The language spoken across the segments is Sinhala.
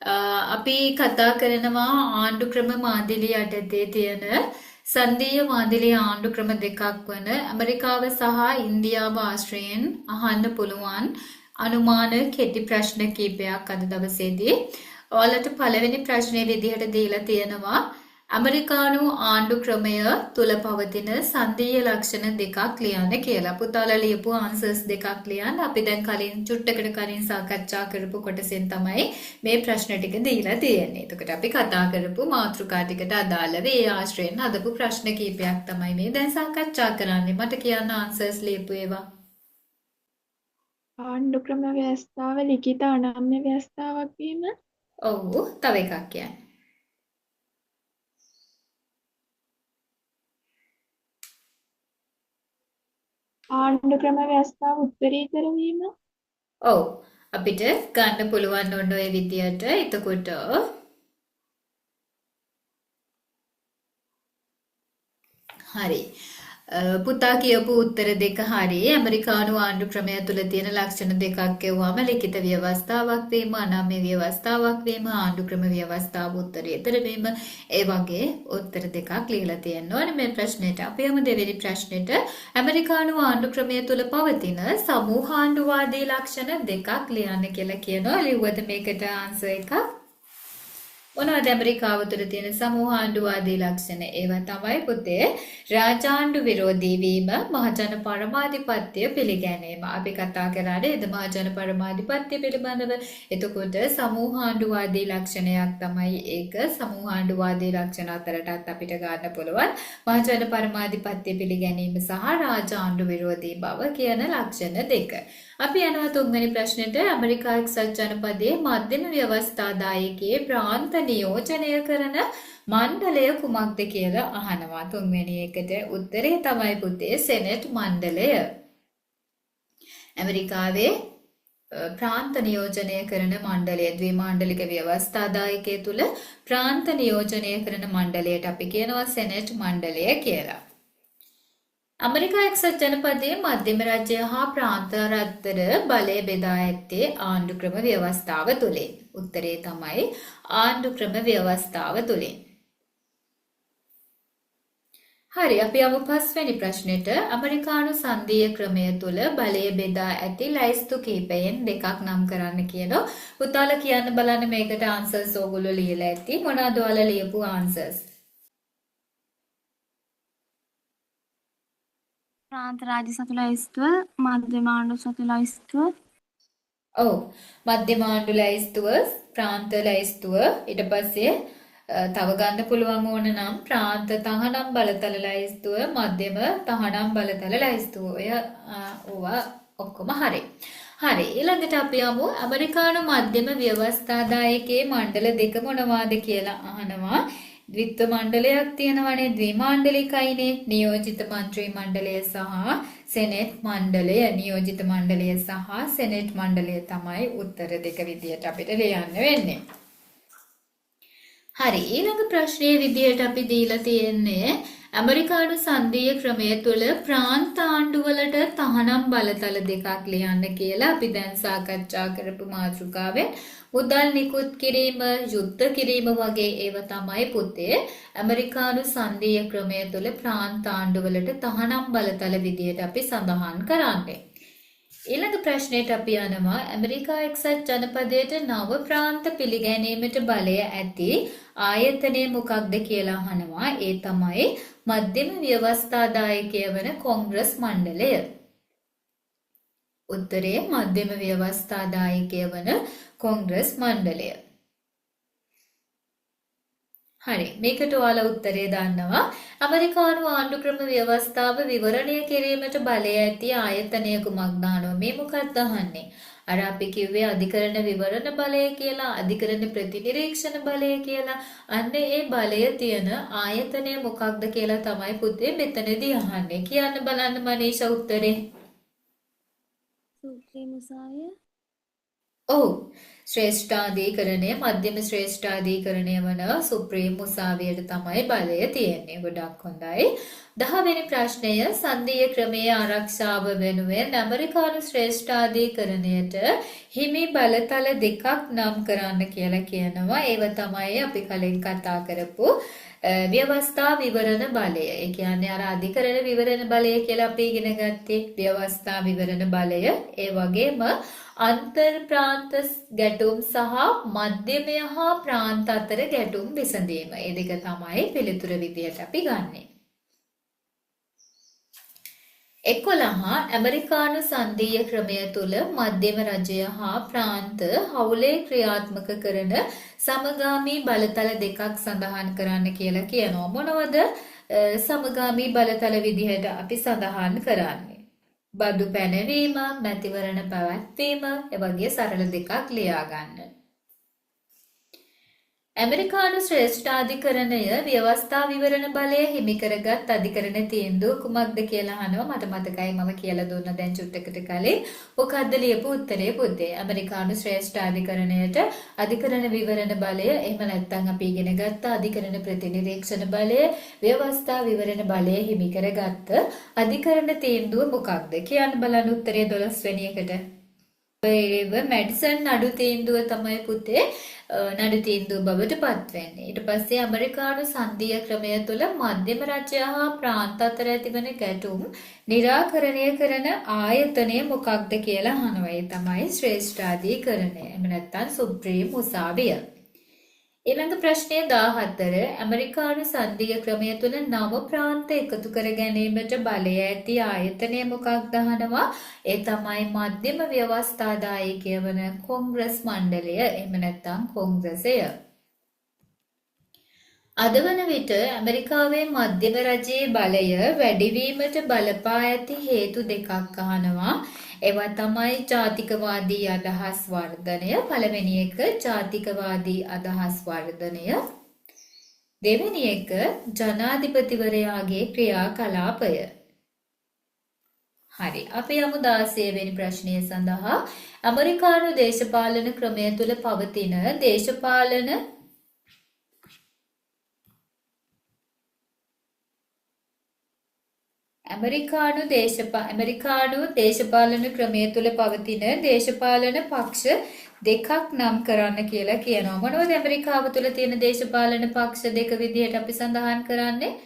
අපි කතා කරනවා ආණ්ඩු ක්‍රම මාදිලි යටතේ තියෙන සංදීය මාදිලි ආණ්ඩු ක්‍රම දෙකක් වන ඇමරිකාව සහ ඉන්දියාව ආශ්‍රයෙන් අහන්න පුළුවන් අනුමාන කෙටි ප්‍රශ්න කීපයක් අද දවසේදී ඔයාලට පළවෙනි ප්‍රශ්නේ විදිහට දීලා තියෙනවා ඇමරිකානු ආණ්ඩු ක්‍රමය තුල පවතින සංදීය ලක්ෂණ දෙකක් ලියන්න කියලා. පුතාලා ලියපු ආන්සර්ස් දෙකක් ලියන්න. අපි දැන් කලින් චුට්ටකට කලින් සාකච්ඡා කරපු කොටසෙන් තමයි මේ ප්‍රශ්න ටික දීලා තියෙන්නේ. එතකොට අපි කතා කරපු මාතෘකා ටිකට අදාළව ඒ ආශ්‍රයෙන් හදපු ප්‍රශ්න කීපයක් තමයි මේ දැන් සාකච්ඡා කරන්නේ. මට කියන්න ආන්සර්ස් ලියපු ඒවා. ආණ්ඩු ක්‍රම ව්‍යවස්ථාව ලිඛිත අනම්‍ය ව්‍යවස්ථාවක් වීම. ඔව්, තව එකක් කියන්න. ආණ්ඩු ක්‍රම ව්‍යවස්ථාව උත්තරීතර වීම. ඔව්, අපිට ගන්න පුළුවන් ඔන්න ඔය විදියට. එතකොට හරි. පුතා කියපු උත්තර දෙක හරි. ඇමරිකානු ආණ්ඩු ක්‍රමය තුළ තියෙන ලක්ෂණ දෙකක් කියවුවම ලිඛිත ව්‍යවස්ථාවක් වීම, අනම්‍ය ව්‍යවස්ථාවක් වීම, ආණ්ඩු ක්‍රම ව්‍යවස්ථාව උත්තරීතර වීම, ඒ වගේ උත්තර දෙකක් ලියලා තියෙනවා මේ ප්‍රශ්නෙට. අපි යමු දෙවෙනි ප්‍රශ්නෙට. ඇමරිකානු ආණ්ඩු ක්‍රමය තුළ පවතින සමූහාණ්ඩුවාදී ලක්ෂණ දෙකක් ලියන්න කියලා කියනවා. ලිව්වද මේකට ආන්සර් එකක්? මොනවද ඇමරිකාව තුළ තියෙන සමූහාණ්ඩුවාදී ලක්ෂණ? ඒවා තමයි පුතේ රාජාණ්ඩු විරෝධී වීම, මහජන පරමාධිපත්‍ය පිළිගැනීම. අපි කතා කරානේ ද මහජන පරමාධිපත්‍ය පිළිබඳව. එතකොට සමූහාණ්ඩුවාදී ලක්ෂණයක් තමයි ඒක. සමූහාණ්ඩුවාදී ලක්ෂණ අතරටත් අපිට ගන්න පුළුවන් මහජන පරමාධිපත්‍ය පිළිගැනීම සහ රාජාණ්ඩු විරෝධී බව කියන ලක්ෂණ දෙක. අපි යනවා තුන්වෙනි ප්‍රශ්නෙට. ඇමරිකා එක්සත් ජනපදයේ මධ්‍යම ව්‍යවස්ථාදායකයේ ප්‍රාන්ත නියෝජනය කරන මණ්ඩලය කුමක්ද කියලා අහනවා. තුන්වෙනි එකට උත්තරේ තමයි පුතේ සෙනෙට් මණ්ඩලය. ඇමරිකාවේ ප්‍රාන්ත නියෝජනය කරන මණ්ඩලය ද්විමාණ්ඩලික ව්‍යවස්ථාදායකය තුල ප්‍රාන්ත නියෝජනය කරන මණ්ඩලයට අපි කියනවා සෙනෙට් මණ්ඩලය කියලා. ඇමරිකා එක්සත් ජනපදයේ මධ්‍යම රාජ්‍ය හා ප්‍රාන්ත අතර බලය බෙදා ඇත්තේ ආණ්ඩු ක්‍රම ව්‍යවස්ථාව තුළින්. උත්තරේ තමයි ආණ්ඩු ක්‍රම ව්‍යවස්ථාව තුළින්. හරි, අපි යමු පස්වෙනි ප්‍රශ්නෙට. ඇමරිකානු සංධීය ක්‍රමය තුළ බලය බෙදා ඇති ලැයිස්තු කීපයෙන් දෙකක් නම් කරන්න කියනවා. පුතාලා කියන්න බලන්න මේකට ආන්සර්ස් ඕගොල්ලෝ ලියලා ඇති. මොනවද ඔයාලා ලියපු ආන්සර්ස්? ප්‍රාන්ත රාජ්‍ය සතු ලැයිස්තුව, මධ්‍යම ආණ්ඩු සතු ලැයිස්තුව. ඔව්, මධ්‍යම ආණ්ඩු ලැයිස්තුව, ප්‍රාන්ත ලැයිස්තුව, ඊට පස්සේ තව ගන්න පුළුවන් ඕන නම් ප්‍රාන්ත තහනම් බලතල ලැයිස්තුව, මධ්‍යම තහනම් බලතල ලැයිස්තුව. ඕවා ඔක්කොම හරි. හරි, ඊළඟට අපි යමු ඇමරිකානු මධ්‍යම ව්‍යවස්ථාදායකයේ මණ්ඩල දෙක මොනවාද කියලා අහනවා. ද්විත්ව මණ්ඩලයක් තියෙනවනේ, ද්විමාණ්ඩලිකයිනේ. නියෝජිත මන්ත්‍රී මණ්ඩලය සහ සෙනෙට් මණ්ඩලය. නියෝජිත මණ්ඩලය සහ සෙනෙට් මණ්ඩලය තමයි උත්තර දෙක විදියට අපිට ලියන්න වෙන්නේ. හරි, ඊළඟ ප්‍රශ්නයේ විදියට අපි දීලා තියෙන්නේ ඇමරිකානු සංධීය ක්‍රමය තුළ ප්‍රාන්ත ආණ්ඩුවලට තහනම් බලතල දෙකක් ලියන්න කියලා. අපි දැන් සාකච්ඡා කරපු මාතෘකාවෙන් මුදල් නිකුත් කිරීම, යුද්ධ කිරීම වගේ ඒවා තමයි පුතේ ඇමරිකානු සංධීය ක්‍රමය තුළ ප්‍රාන්ත ආණ්ඩුවලට තහනම් බලතල විදියට අපි සඳහන් කරන්නේ. ඊළඟ ප්‍රශ්නෙට අපි යනවා ඇමරිකා එක්සත් ජනපදයට නව ප්‍රාන්ත පිළිගැනීමට බලය ඇති ආයතනය මොකක්ද කියලා අහනවා. ඒ තමයි මධ්‍යම ව්‍යවස්ථාදායකය වන කොංග්‍රස් මණ්ඩලය. උත්තරේ මධ්‍යම ව්‍යවස්ථාදායකය වන කොංග්‍රස් මණ්ඩලය. හරි, මේකට ඔයාලා උත්තරේ දන්නවා. ඇමරිකානු ආණ්ඩු ක්‍රම ව්‍යවස්ථාව විවරණය කිරීමට බලය ඇති ආයතනය කුමක්ද අහනවා. මේ මොකක්ද අහන්නේ? අර අපි කිව්වේ අධිකරණ විවරණ බලය කියලා, අධිකරණ ප්‍රතිනිරීක්ෂණ බලය කියලා. අන්න ඒ බලය තියෙන ආයතනය මොකක්ද කියලා තමයි පුතේ මෙතනදී අහන්නේ. කියන්න බලන්න මනීෂා උත්තරේ. සූත්‍රේ මුසාය. ඔව්, ශ්‍රේෂ්ඨාධිකරණය මධ්‍යම ශ්‍රේෂ්ඨාධිකරණය වන සුප්‍රීම උසාවියට තමයි බලය තියෙන්නේ. ගොඩක් හොඳයි. 10 වෙනි ප්‍රශ්නය සංධීය ක්‍රමයේ ආරක්ෂාව වෙනුවෙන් ඇමරිකානු ශ්‍රේෂ්ඨාධිකරණයට හිමි බලතල දෙකක් නම් කරන්න කියලා කියනවා. ඒව තමයි අපි කලින් කතා කරපු ව්‍යවස්ථා විවරණ බලය. ඒ කියන්නේ අර අධිකරණ විවරණ බලය කියලා අපි ඉගෙන ගත්තේ ව්‍යවස්ථා විවරණ බලය. ඒ වගේම අන්තර් ප්‍රාන්ත ගැටුම් සහ මධ්‍යමය හා ප්‍රාන්ත අතර ගැටුම් විසඳීම. මේ දෙක තමයි පිළිතුර විදියට අපි ගන්නෙ. 11 ඇමරිකානු සංධීය ක්‍රමය තුළ මධ්‍යම රජය හා ප්‍රාන්ත හවුලේ ක්‍රියාත්මක කරන සමගාමී බලතල දෙකක් සඳහන් කරන්න කියලා කියනවා. මොනවද සමගාමී බලතල විදිහට අපි සඳහන් කරන්නේ? බදු පැනවීම, මැතිවරණ පැවැත්වීම, එවගේ සරල දෙකක් ලියා ගන්න. ඇමරිකානු ශ්‍රේෂ්ඨාධිකරණය ව්‍යවස්ථා විවරණ බලය හිමි කරගත් අධිකරණ තීන්දුව කුමක්ද කියලා අහනවා. මට මතකයි මම කියලා දුන්න දැන් චුට්ටකට කලින්. මොකද්ද ලියපු උත්තරේ පුතේ? ඇමරිකානු ශ්‍රේෂ්ඨාධිකරණයට අධිකරණ විවරණ බලය, එහෙම නැත්නම් අපි ඉගෙන ගත්ත අධිකරණ ප්‍රතිනිරීක්ෂණ බලය, ව්‍යවස්ථා විවරණ බලය හිමි කරගත්ත අධිකරණ තීන්දුව මොකක්ද? කියන්න බලන්න උත්තරේ 12 වෙනි එකට. ඒව මැඩිසන් නඩු තීන්දුව තමයි පුතේ නඩු තීන්දුව බවට පත් වෙන්නේ. ඊට පස්සේ ඇමරිකානු සංධීය ක්‍රමය තුළ මධ්‍යම රජය හා ප්‍රාන්ත අතර ඇතිවන ගැටුම් निराකරණය කරන ආයතනය මොකක්ද කියලා අහනවා. ඒ තමයි ශ්‍රේෂ්ඨාධිකරණය. එහෙම නැත්නම් සුප්‍රීම උසාවිය. ඊළඟ ප්‍රශ්නය 14 ඇමරිකානු සංධීය ක්‍රමය තුළ නව ප්‍රාන්ත එකතු කර ගැනීමට බලය ඇති ආයතනය මොකක්ද අහනවා. ඒ තමයි මධ්‍යම ව්‍යවස්ථාදායකය වන කොංග්‍රස් මණ්ඩලය. එහෙම නැත්නම් කොංග්‍රසය. අද වන විට ඇමරිකාවේ මධ්‍යම රජයේ බලය වැඩිවීමට බලපා ඇති හේතු දෙකක් අහනවා. ඒවා තමයි ජාතිකවාදී අදහස් වර්ධනය. පළවෙනි එක ජාතිකවාදී අදහස් වර්ධනය. දෙවෙනි එක ජනාධිපතිවරයාගේ ක්‍රියාකලාපය. හරි. අපි යමු 16 වෙනි ප්‍රශ්නය සඳහා. ඇමරිකානු දේශපාලන ක්‍රමය තුළ පවතින දේශපාලන ඇමරිකානු දේශපාලන ක්‍රමය තුළ පවතින දේශපාලන පක්ෂ දෙකක් නම් කරන්න කියලා කියනවා. මොනවද ඇමරිකාව තුළ තියෙන දේශපාලන පක්ෂ දෙක විදිහට අපි සඳහන් කරන්නේ?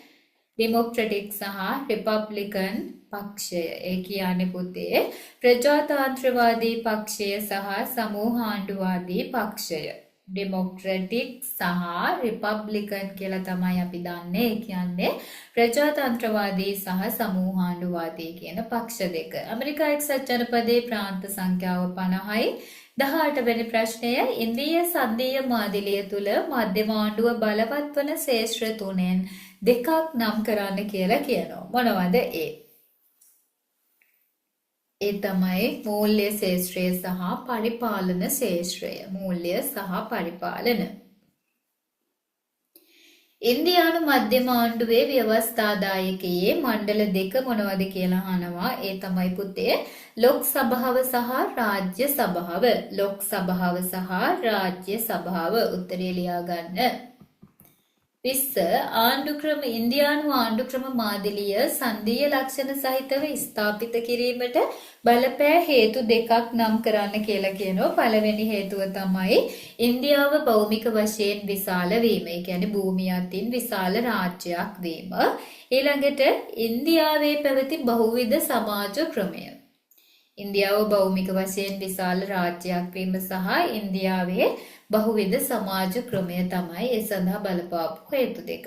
ඩෙමොක්‍රැටික් සහ රිපබ්ලිකන් පක්ෂය. ඒ කියන්නේ පුතේ ප්‍රජාතන්ත්‍රවාදී පක්ෂය සහ සමූහාණ්ඩුවාදී පක්ෂය. ඩෙමොක්‍රැටික් සහ රිපබ්ලිකන් කියලා තමයි අපි දන්නේ. ඒ කියන්නේ ප්‍රජාතන්ත්‍රවාදී සහ සමූහාණ්ඩුවාදී කියන පක්ෂ දෙක. ඇමරිකා එක්සත් ජනපදයේ ප්‍රාන්ත සංඛ්‍යාව 50යි. 18 වෙනි ප්‍රශ්නය ඉන්දීය සංධීය මාදිලිය තුල මධ්‍යම ආණ්ඩුව බලවත් වන ශේෂ්ත්‍ර තුනෙන් දෙකක් නම් කරන්න කියලා කියනවා. මොනවද ඒ? ඒ තමයි මූල්‍ය ශේෂ්ත්‍රය සහ පරිපාලන ශේෂ්ත්‍රය. මූල්‍ය සහ පරිපාලන. ඉන්දියානු මධ්‍යම ආණ්ඩුවේ ව්‍යවස්ථාදායකයේ මණ්ඩල දෙක මොනවද කියලා අහනවා. ඒ තමයි පුතේ ලොක් සභාව සහ රාජ්‍ය සභාව. ලොක් සභාව සහ රාජ්‍ය සභාව. උත්තරේ ලියා ගන්න. 20 ඉන්දියානු ආණ්ඩුක්‍රම මාදිලිය සංධීය ලක්ෂණ සහිතව ස්ථාපිත කිරීමට බලපෑ හේතු දෙකක් නම් කරන්න කියලා කියනවා. පළවෙනි හේතුව තමයි ඉන්දියාව භෞමික වශයෙන් විශාල වීම. ඒ කියන්නේ භූමිය අතින් විශාල රාජ්‍යයක් වීම. ඊළඟට ඉන්දියාවේ පැවති බහුවිධ සමාජ ක්‍රමය. ඉන්දියාව භෞමික වශයෙන් විශාල රාජ්‍යයක් වීම සහ ඉන්දියාවේ බහුවිධ සමාජ ක්‍රමය තමයි ඒ සඳහා බලපාපු හේතු දෙක.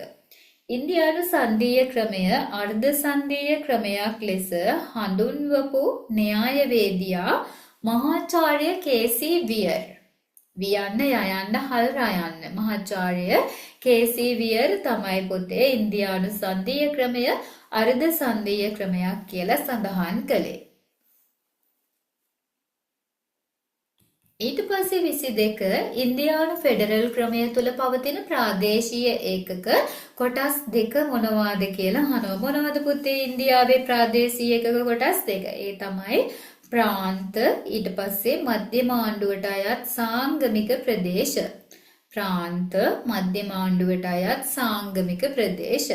ඉන්දියානු සංධීය ක්‍රමය අර්ධ සංධීය ක්‍රමයක් ලෙස හඳුන්වපු න්‍යායවේදියා මහාචාර්ය කේ.සී. වියර්. වියන්න යයන්න හල් රයන්න. මහාචාර්ය කේ.සී. වියර් තමයි පොතේ ඉන්දියානු සංධීය ක්‍රමය අර්ධ සංධීය ක්‍රමයක් කියලා සඳහන් කළේ. ඊට පස්සේ 22 ඉන්දියානු ෆෙඩරල් ක්‍රමය තුල පවතින ප්‍රාදේශීය ඒකක කොටස් දෙක මොනවාද කියලා අහනවා. මොනවද පුතේ ඉන්දියාවේ ප්‍රාදේශීය ඒකක කොටස් දෙක? ඒ තමයි ප්‍රාන්ත ඊට පස්සේ මධ්‍යම ආණ්ඩුවට අයත් සාංගමික ප්‍රදේශ. ප්‍රාන්ත මධ්‍යම ආණ්ඩුවට අයත් සාංගමික ප්‍රදේශ.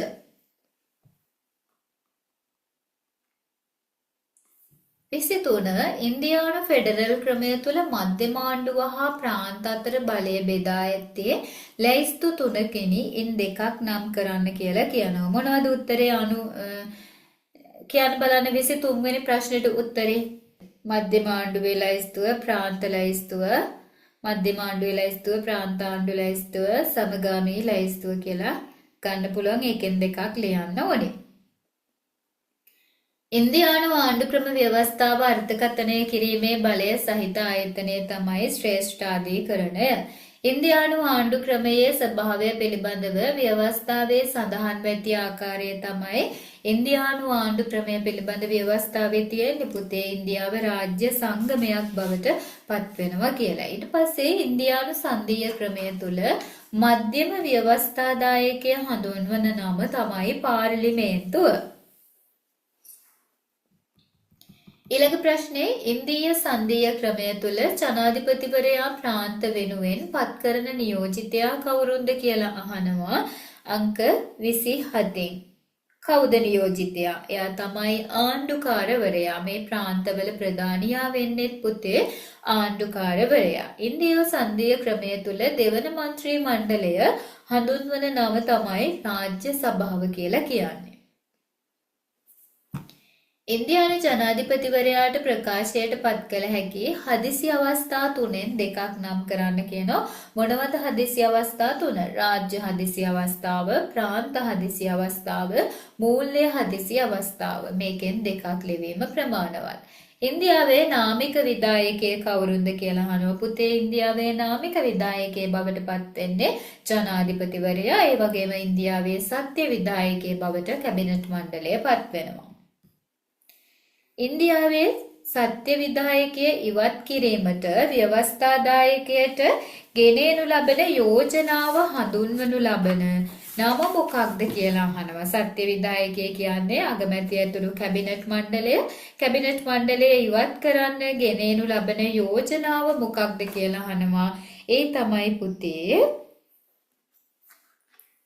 23 ඉන්දියානු ෆෙඩරල් ක්‍රමය තුළ මධ්‍යම ආණ්ඩුව හා ප්‍රාන්ත අතර බලය බෙදා ඇත්තේ ලැයිස්තු 3කිනි ඉන් 2ක් නම් කරන්න කියලා කියනවා. මොනවද උත්තරේ? කියන්න බලන්න 23 වෙනි ප්‍රශ්නෙට උත්තරේ. මධ්‍යම ආණ්ඩුවේ ලැයිස්තුව, ප්‍රාන්ත ලැයිස්තුව, මධ්‍යම ආණ්ඩුවේ ලැයිස්තුව, ප්‍රාන්ත ආණ්ඩුවේ ලැයිස්තුව, සමගාමී ලැයිස්තුව කියලා ගන්න පුළුවන්. ඒකෙන් 2ක් ලියන්න ඕනේ. ඉන්දියානු ආණ්ඩු ක්‍රම ව්‍යවස්ථාව අර්ථකථනය කිරීමේ බලය සහිත ආයතනය තමයි ශ්‍රේෂ්ඨාධිකරණය. ඉන්දියානු ආණ්ඩු ක්‍රමයේ ස්වභාවය පිළිබඳව ව්‍යවස්ථාවේ සඳහන් වෙති ආකාරය තමයි ඉන්දියානු ආණ්ඩු ක්‍රමය පිළිබඳ ව්‍යවස්ථාවේ තියෙන පුතේ ඉන්දියාව රාජ්‍ය සංගමයක් බවට පත්වෙනවා කියලා. ඊට පස්සේ ඉන්දියානු සංධීය ක්‍රමය තුළ මධ්‍යම ව්‍යවස්ථාදායකය හඳුන්වන නම තමයි පාර්ලිමේන්තුව. ඊළඟ ප්‍රශ්නේ ඉන්දීය සංධීය ක්‍රමය තුළ ජනාධිපතිවරයා ප්‍රාන්ත වෙනුවෙන් පත් කරන නියෝජිතයා කවුරුන්ද කියලා අහනවා. අංක 27න් කවුද නියෝජිතයා? එයා තමයි ආණ්ඩුකාරවරයා. මේ ප්‍රාන්තවල ප්‍රධානියා වෙන්නේ පුතේ ආණ්ඩුකාරවරයා. ඉන්දීය සංධීය ක්‍රමය තුළ දෙවන මන්ත්‍රී මණ්ඩලය හඳුන්වන නම තමයි රාජ්‍ය සභාව කියලා කියන්නේ. ඉන්දියානු ජනාධිපතිවරයාට ප්‍රකාශයට පත් කළ හැකි හදිසි අවස්ථා 3න් 2ක් නම් කරන්න කියනවා. මොනවද හදිසි අවස්ථා 3? රාජ්‍ය හදිසි අවස්ථාව, ප්‍රාන්ත හදිසි අවස්ථාව, මූල්‍ය හදිසි අවස්ථාව. මේකෙන් 2ක් ලිවීම ප්‍රමාණවත්. ඉන්දියාවේ නාමික විධායකයේ කවුරුන්ද කියලා අහනවා. පුතේ ඉන්දියාවේ නාමික විධායකයේ බවට පත් වෙන්නේ ජනාධිපතිවරයා. ඒ වගේම ඉන්දියාවේ සත්‍ය විධායකයේ බවට කැබිනට් මණ්ඩලය පත් වෙනවා. ඉන්දියාවේ සත්‍ය විධායකය ඉවත් කිරීමට ව්‍යවස්ථාදායකයට ගෙනෙනු ලබන යෝජනාව හඳුන්වනු ලබන නම මොකක්ද කියලා අහනවා. සත්‍ය විධායකය කියන්නේ අගමැති ඇතුළු කැබිනට් මණ්ඩලය. කැබිනට් මණ්ඩලය ඉවත් කරන්න ගෙනෙනු ලබන යෝජනාව මොකක්ද කියලා අහනවා. ඒ තමයි පුතේ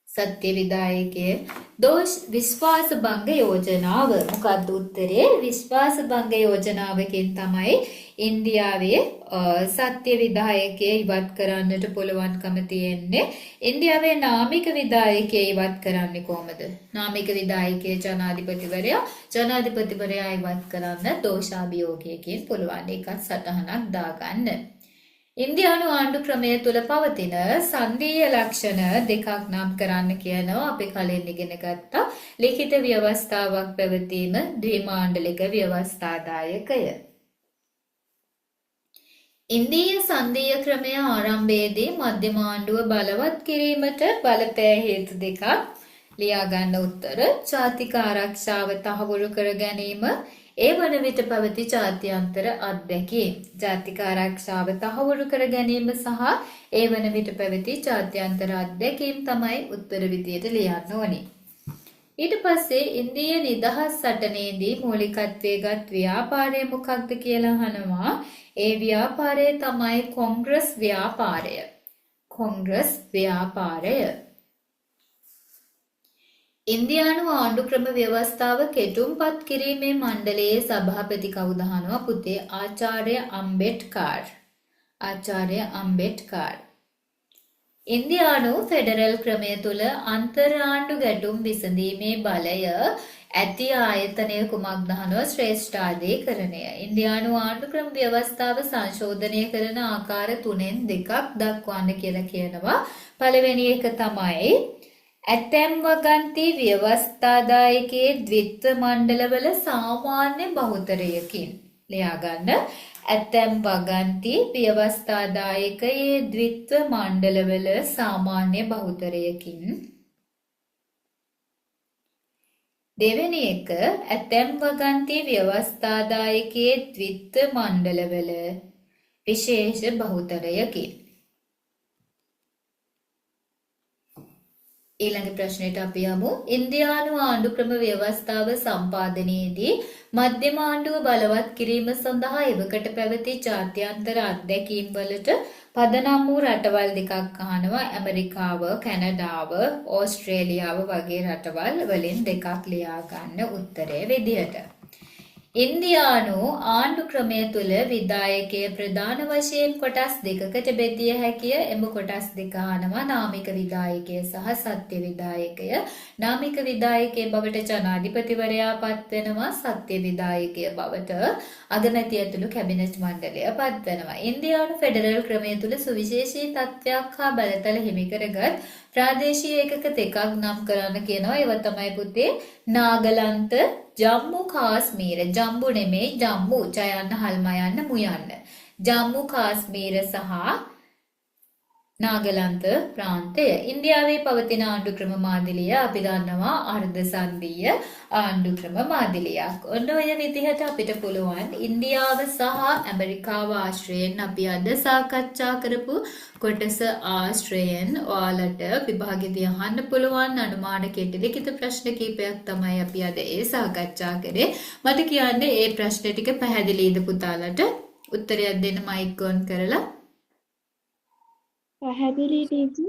සත්‍ය විධායකයේ විශ්වාස භංග යෝජනාව. මොකක්ද උත්තරේ? විශ්වාස භංග යෝජනාවකින් තමයි ඉන්දියාවේ සත්‍ය විධායකයේ ඉවත් කරන්නට පුළුවන්කම තියෙන්නේ. ඉන්දියාවේ නාමික විධායකයේ ඉවත් කරන්නේ කොහොමද? නාමික විධායකයේ ජනාධිපතිවරයා ඉවත් කරන්න දෝෂාභියෝගයකින් පුළුවන්. ඒකත් සටහනක් දාගන්න. ඉන්දියානු ආණ්ඩු ක්‍රමය තුළ පවතින සංධීය ලක්ෂණ 2ක් නම් කරන්න කියනවා. අපි කලින් ඉගෙන ගත්තා. ලිඛිත ව්‍යවස්ථාවක් පැවතීම, ද්විමාණ්ඩලික ව්‍යවස්ථාදායකය. ඉන්දීය සංධීය ක්‍රමය ආරම්භයේදී මධ්‍යම ආණ්ඩුව බලවත් කිරීමට බලපෑ හේතු 2ක් ලියා ගන්න උත්තර. ජාතික ආරක්ෂාව තහවුරු කර ගැනීම, ඒ වන විට පැවති ජාත්‍යන්තර අත්දැකීම්. ජාතික ආරක්ෂාව තහවුරු කර ගැනීම සහ ඒ වන විට පැවති ජාත්‍යන්තර අත්දැකීම් තමයි උත්තර විදියට ලියන්න ඕනේ. ඊට පස්සේ ඉන්දීය නිදහස් සටනේදී මූලිකත්වයේ ගත් ව්‍යාපාරය මොකක්ද කියලා අහනවා. ඒ ව්‍යාපාරය තමයි කොංග්‍රස් ව්‍යාපාරය. කොංග්‍රස් ව්‍යාපාරය. ඉන්දියානු ආණ්ඩු ක්‍රම ව්‍යවස්ථාව කෙටුම්පත් කිරීමේ මණ්ඩලයේ සභාපති කවුද අහනවා. පුතේ ආචාර්ය අම්බෙඩ්කර්. ආචාර්ය අම්බෙඩ්කර්. ඉන්දියානු ෆෙඩරල් ක්‍රමය තුළ අන්තර් ආණ්ඩු ගැටුම් විසඳීමේ බලය ඇති ආයතනය කුමක්ද අහනවා. ශ්‍රේෂ්ඨාධිකරණය. ඉන්දියානු ආණ්ඩු ක්‍රම ව්‍යවස්ථාව සංශෝධනය කරන ආකාර 3න් 2ක් දක්වන්න කියලා කියනවා. පළවෙනි එක තමයි ඇතැම් වගන්ති ව්‍යවස්ථාදායකයේ ද්විත්ව මණ්ඩලවල සාමාන්‍ය බහුතරයකින්. ලියා ගන්න. ඇතැම් වගන්ති ව්‍යවස්ථාදායකයේ ද්විත්ව මණ්ඩලවල සාමාන්‍ය බහුතරයකින්. දෙවෙනි එක ඇතැම් වගන්ති ව්‍යවස්ථාදායකයේ ද්විත්ව මණ්ඩලවල විශේෂ බහුතරයකින්. ඊළඟ ප්‍රශ්නෙට අපි යමු. ඉන්දියානු ආණ්ඩු ක්‍රම ව්‍යවස්ථාව සම්පාදනයේදී මධ්‍යම ආණ්ඩුව බලවත් කිරීම සඳහා එවකට පැවති ජාත්‍යන්තර අත්දැකීම් වලට පදනම් වූ රටවල් දෙකක් අහනවා. ඇමරිකාව, කැනඩාව, ඕස්ට්‍රේලියාව වගේ රටවල් වලින් දෙකක් ලියා ගන්න උත්තරය විදිහට. ඉන්දියානු ආණ්ඩු ක්‍රමය තුළ විධායකය ප්‍රධාන වශයෙන් කොටස් දෙකකට බෙදිය හැකිය. එම කොටස් දෙක අහනවා නාමික විධායකය සහ සත්‍ය විධායකය. නාමික විධායකය බවට ජනාධිපතිවරයා පත් වෙනවා. සත්‍ය විධායකය බවට අගමැතිය ඇතුළු කැබිනට් මණ්ඩලය පත් වෙනවා. ඉන්දියානු ෆෙඩරල් ක්‍රමය තුළ සුවිශේෂී තත්ත්වයක් හා බලතල හිමි කරගත් ප්‍රාදේශීය ඒකක දෙකක් නම් කරන්න කියනවා. ඒවා තමයි පුතේ නාගලන්ත, ජම්මු කාශ්මීර. ජම්බු නෙමෙයි ජම්මු. ජයන්න හල්ම යන්න මුයන්න. ජම්මු කාශ්මීර සහ නාගලන්ත ප්‍රාන්තය. ඉන්දියාවේ පවතින ආණ්ඩු ක්‍රම මාදිලිය අපි දන්නවා අර්ධ සංධීය ආණ්ඩු ක්‍රම මාදිලියක්. ඔන්න ඔය විදිහට අපිට පුළුවන් ඉන්දියාව සහ ඇමරිකාව ආශ්‍රයෙන් අපි අද සාකච්ඡා කරපු කොටස ආශ්‍රයෙන් ඔයාලට විභාගෙදී අහන්න පුළුවන් අනුමාන කෙටි ලිඛිත ප්‍රශ්න කීපයක් තමයි අපි අද සාකච්ඡා කරේ. මට කියන්න මේ ප්‍රශ්න ටික පැහැදිලිද පුතාලට? උත්තරයක් දෙන්න මයික් ඔන් කරලා. පැහැදිලි ටීචර්.